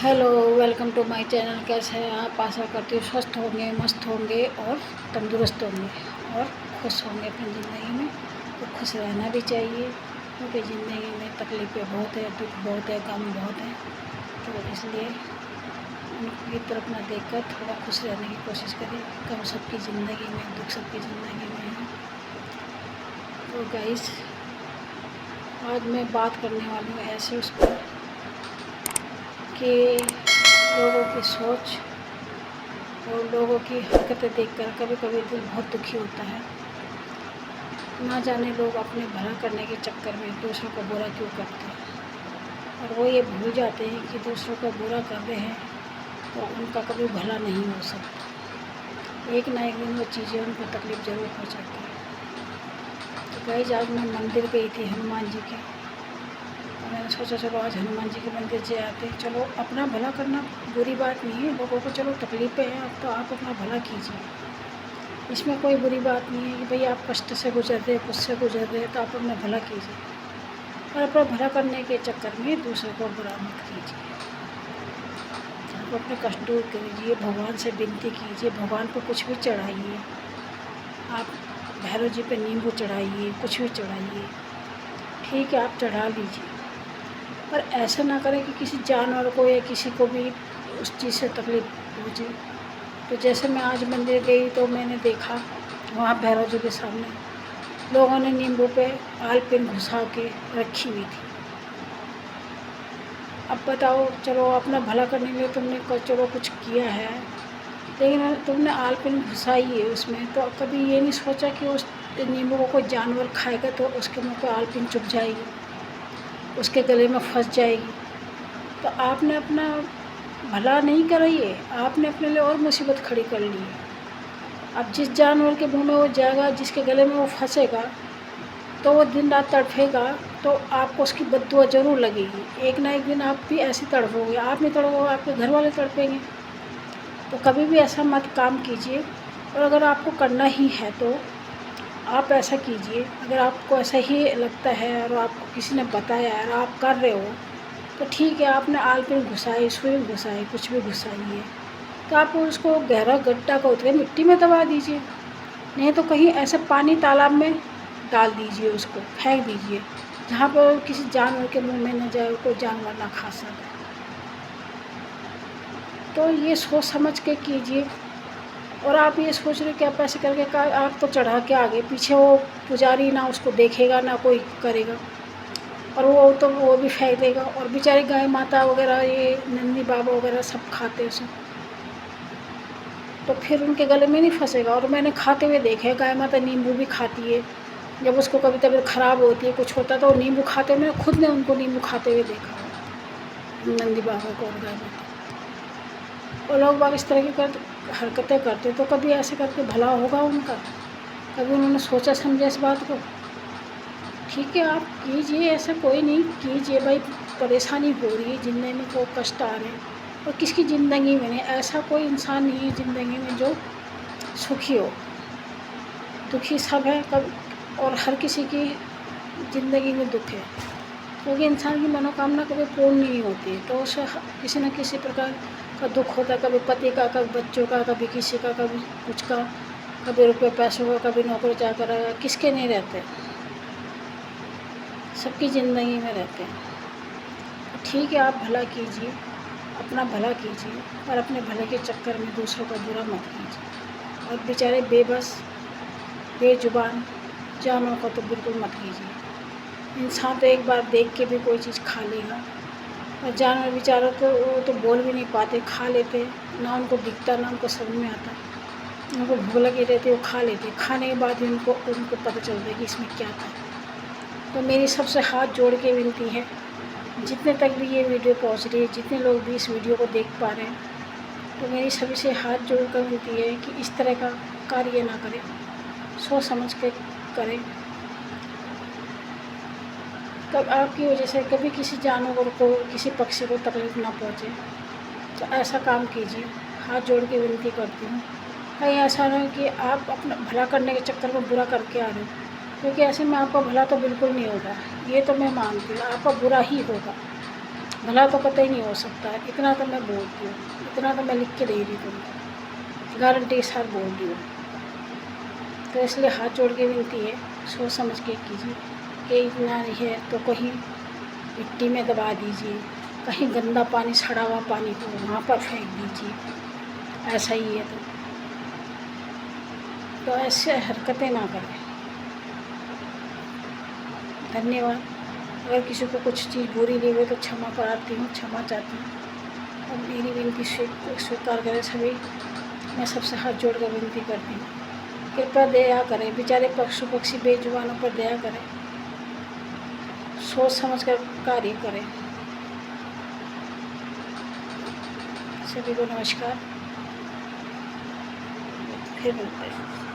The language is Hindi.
Hello, welcome to my channel. कैसे हैं आप? आशा करती हूँ स्वस्थ होंगे, मस्त होंगे और तंदुरुस्त होंगे और खुश होंगे अपनी ज़िंदगी में। तो खुश रहना भी चाहिए क्योंकि ज़िंदगी में तकलीफ़ें बहुत है, दुख बहुत है, गम बहुत है। तो इसलिए उनकी तरफ ना देखकर थोड़ा खुश रहने की कोशिश करें। गम सबकी ज़िंदगी में, दुख सबकी ज़िंदगी में है। तो गाइस, आज मैं बात करने वाली हूँ ऐसे उस पर कि लोगों की सोच और लोगों की हरकतें देखकर कभी कभी दिल बहुत दुखी होता है। ना जाने लोग अपने भला करने के चक्कर में दूसरों को बुरा क्यों करते हैं और वो ये भूल जाते हैं कि दूसरों को बुरा कर रहे हैं तो उनका कभी भला नहीं हो सकता। एक ना एक दिन वो चीज़ें उनको तकलीफ़ ज़रूर पहुँचाती है। तो गाइस, आज मैं मंदिर गई थी हनुमान जी के। मैंने सोचा चलो आज हनुमान जी के मंदिर से आते हैं। चलो, अपना भला करना बुरी बात नहीं है। लोगों को चलो तकलीफ़ें हैं, अब तो आप अपना भला कीजिए। इसमें कोई बुरी बात नहीं है कि भाई आप कष्ट से गुजर रहे हैं, कुछ से गुजर रहे हैं, तो आप अपना भला कीजिए। और अपना भला करने के चक्कर में दूसरे को बुरा मत कीजिए। आप अपने कष्ट दूर कीजिए, भगवान से विनती कीजिए, भगवान को कुछ भी चढ़ाइए। आप भैरव जी पे नींबू चढ़ाइए, कुछ भी चढ़ाइए, ठीक है, आप चढ़ा लीजिए। पर ऐसा ना करें कि किसी जानवर को या किसी को भी उस चीज़ से तकलीफ़ पहुँचे। तो जैसे मैं आज मंदिर गई तो मैंने देखा वहाँ भैरव जी के सामने लोगों ने नींबू पे आलपिन घुसा के रखी हुई थी। अब बताओ, चलो अपना भला करने के लिए तुमने चलो कुछ किया है, लेकिन तुमने आलपिन घुसाई है उसमें, तो कभी ये नहीं सोचा कि उस नींबू को कोई जानवर खाएगा तो उसके मुँह पे आलपिन चुभ जाएगी, उसके गले में फंस जाएगी। तो आपने अपना भला नहीं करा, ये आपने अपने लिए और मुसीबत खड़ी कर ली है। अब जिस जानवर के मुंह में वो जाएगा, जिसके गले में वो फंसेगा, तो वो दिन रात तड़फेगा, तो आपको उसकी बददुआ ज़रूर लगेगी। एक ना एक दिन आप भी ऐसे तड़फोगे। आप नहीं तड़फोगे, आपके घर वाले तड़पेंगे। तो कभी भी ऐसा मत काम कीजिए। और अगर आपको करना ही है तो आप ऐसा कीजिए। अगर आपको ऐसा ही लगता है और आपको किसी ने बताया और आप कर रहे हो, तो ठीक है, आपने आलपिन घुसाई, सुई घुसाई, कुछ भी घुसाई है, तो आप उसको गहरा गड्ढा खोद के मिट्टी में दबा दीजिए। नहीं तो कहीं ऐसे पानी तालाब में डाल दीजिए, उसको फेंक दीजिए जहाँ पर किसी जानवर के मुंह में न जाए, कोई जानवर ना खा सके। तो ये सोच समझ के कीजिए। और आप ये सोच रहे कि आप ऐसे करके का आप तो चढ़ा के आगे पीछे वो पुजारी ना उसको देखेगा ना कोई करेगा, और वो भी फेंक देगा। और बेचारी गाय माता वगैरह, ये नंदी बाबा वगैरह सब खाते उसे, तो फिर उनके गले में नहीं फंसेगा। और मैंने खाते हुए देखे हैं, गाय माता नींबू भी खाती है। जब उसको कभी तबीयत ख़राब होती है, कुछ होता है, तो वो नींबू खाते हुए, मैंने खुद ने उनको नींबू खाते हुए देखा है, नंदी बाबा को और गाय माता। और लोग बाग इस तरह की हरकतें करते, तो कभी ऐसे करके भला होगा उनका? कभी उन्होंने सोचा समझा इस बात को? ठीक है, आप कीजिए, ऐसा कोई नहीं, कीजिए भाई। परेशानी हो रही है ज़िंदगी में, को कष्ट आ रहे हैं, और किसकी ज़िंदगी में नहीं, ऐसा कोई इंसान नहीं है ज़िंदगी में जो सुखी हो। दुखी सब है कब, और हर किसी की ज़िंदगी में दुख है, क्योंकि इंसान की मनोकामना कभी पूर्ण नहीं होती है। तो उसे किसी न किसी प्रकार का दुख होता है, कभी पति का, कभी बच्चों का, कभी किसी का, कभी कुछ का, कभी रुपये पैसों का, कभी नौकरी चाकर, किसके नहीं रहते, सबकी ज़िंदगी में रहते हैं। ठीक है, आप भला कीजिए, अपना भला कीजिए, और अपने भले के चक्कर में दूसरों का बुरा मत कीजिए। और बेचारे बेबस बेजुबान जानवरों का तो बिल्कुल मत कीजिए। इंसान तो एक बार देख के भी कोई चीज़ खा लेगा, और जानवर बेचारा तो वो तो बोल भी नहीं पाते, खा लेते, ना उनको दिखता ना उनको समझ में आता। उनको भूख लगी रहती, वो खा लेते, खाने के बाद ही उनको पता चलता है कि इसमें क्या था। तो मेरी सबसे हाथ जोड़ के विनती है, जितने तक भी ये वीडियो पहुंच रही है, जितने लोग भी इस वीडियो को देख पा रहे हैं, तो मेरी सभी से हाथ जोड़ कर विनती है कि इस तरह का कार्य ना करें, सोच समझ के करें। कब आपकी वजह से कभी किसी जानवर को, किसी पक्षी को तकलीफ़ ना पहुंचे, तो ऐसा काम कीजिए। हाथ जोड़ के विनती करती हूँ। कहीं ऐसा ना हो कि आप अपना भला करने के चक्कर में बुरा करके आ रहे हो, क्योंकि ऐसे में आपका भला तो बिल्कुल नहीं होगा। ये तो मैं मानती हूँ, आपका बुरा ही होगा। भला तो कतई नहीं हो सकता है, इतना तो मैं बोलती हूँ, इतना तो मैं लिख के दे रही तुमको, गारंटी के साथ बोल रही हूँ। तो इसलिए हाथ जोड़ के विनती है, सोच समझ के कीजिए कि इतना नहीं है तो कहीं मिट्टी में दबा दीजिए, कहीं गंदा पानी सड़ा हुआ पानी हो वहाँ पर फेंक दीजिए, ऐसा ही है। तो ऐसे हरकतें ना करें। धन्यवाद। अगर किसी को कुछ चीज़ बुरी लगी हो तो क्षमा प्रार्थी हूँ, क्षमा चाहती हूँ, और मेरी विनती स्वीकार करें सभी। मैं सबसे हाथ जोड़ कर विनती करती हूँ, कृपया दया करें, बेचारे पशु पक्षी बेजुबानों पर दया करें, सोच समझ कर कार्य करें। सभी को नमस्कार, फिर मिलते हैं।